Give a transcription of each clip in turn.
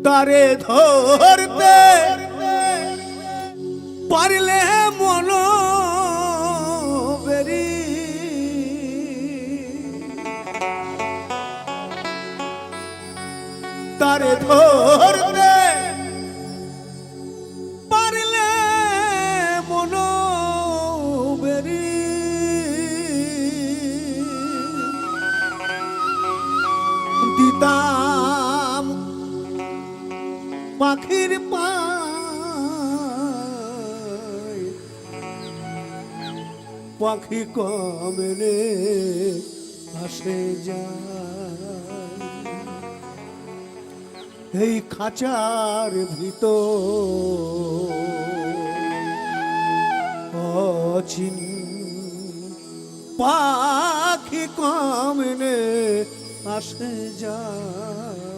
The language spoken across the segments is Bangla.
তারে ধরতে পারলে মন বেরি তারে ধরতে পারলে মন বেরি দিতাম পাখির পায় পাখি কমলে আসে যায় এই খাঁচার ভিতর অচিন পাখি কমলে আসে যায়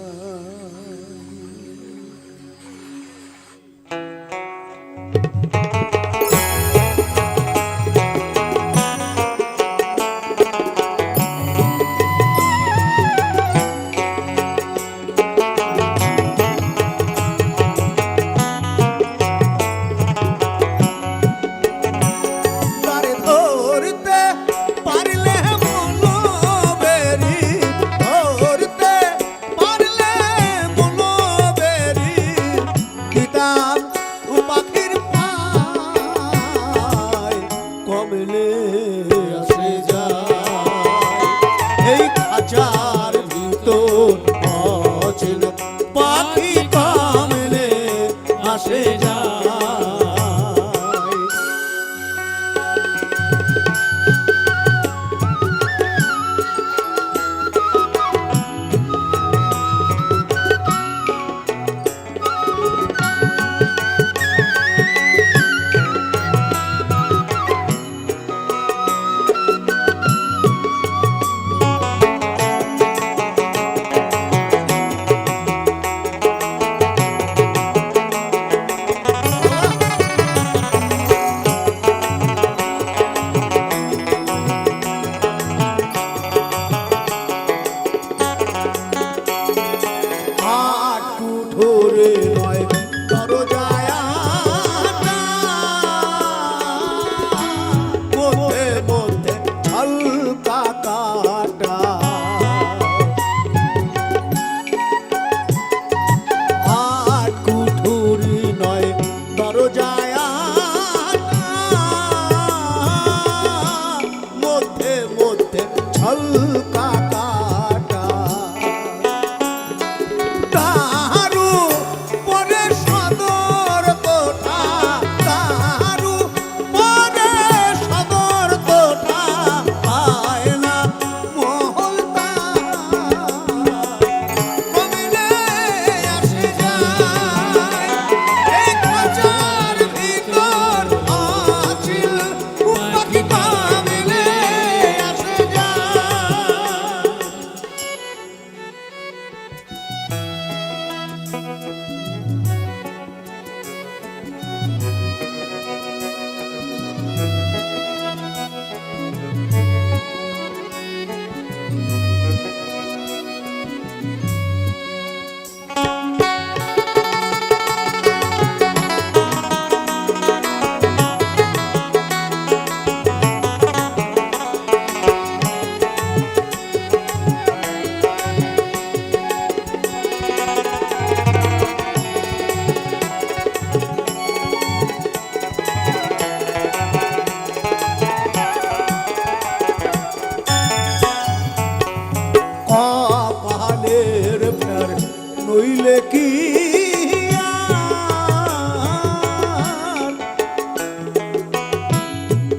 নইলে কি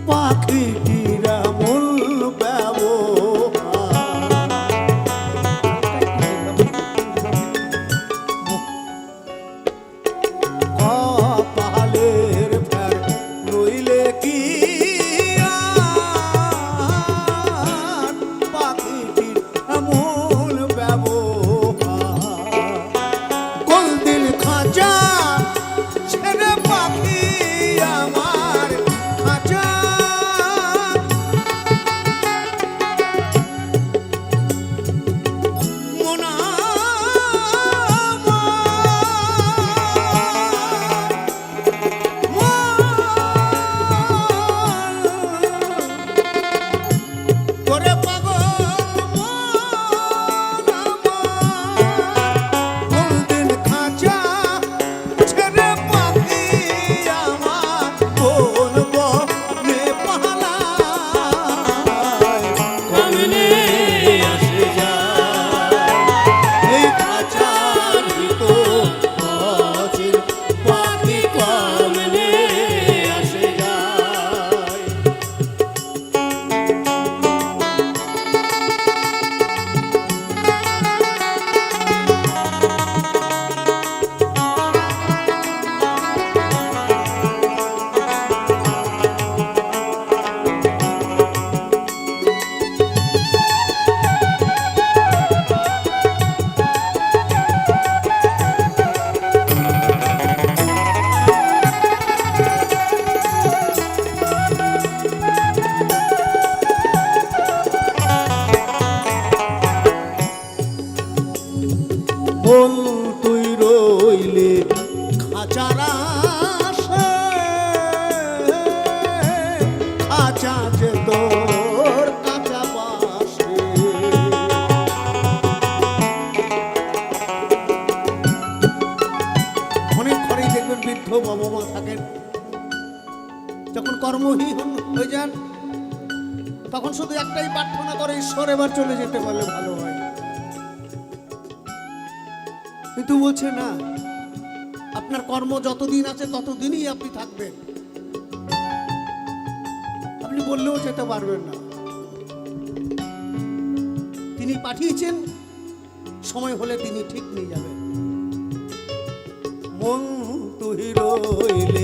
পাখিটিরা মূল কপালের ফের নইলে কি পাখিটির মূল ব্যবহার মন তুই রইলে খাঁচারা খাঁচা যে তোর কাঁচা বাসে। অনেক ঘরেই দেখবেন বৃদ্ধ বাবা মা থাকেন, যখন কর্মহীন হয়ে যান তখন শুধু একটাই প্রার্থনা করে, ঈশ্বর এবার চলে যেতে পারলে ভালো হয়। কিন্তু বলছে না, আপনার কর্ম যতদিন আছে ততদিনই আপনি থাকবেন, আপনি বললেও যেতে পারবেন না। তিনি পাঠিয়েছেন, সময় হলে তিনি ঠিক নিয়ে যাবেন। মন তুই রইলে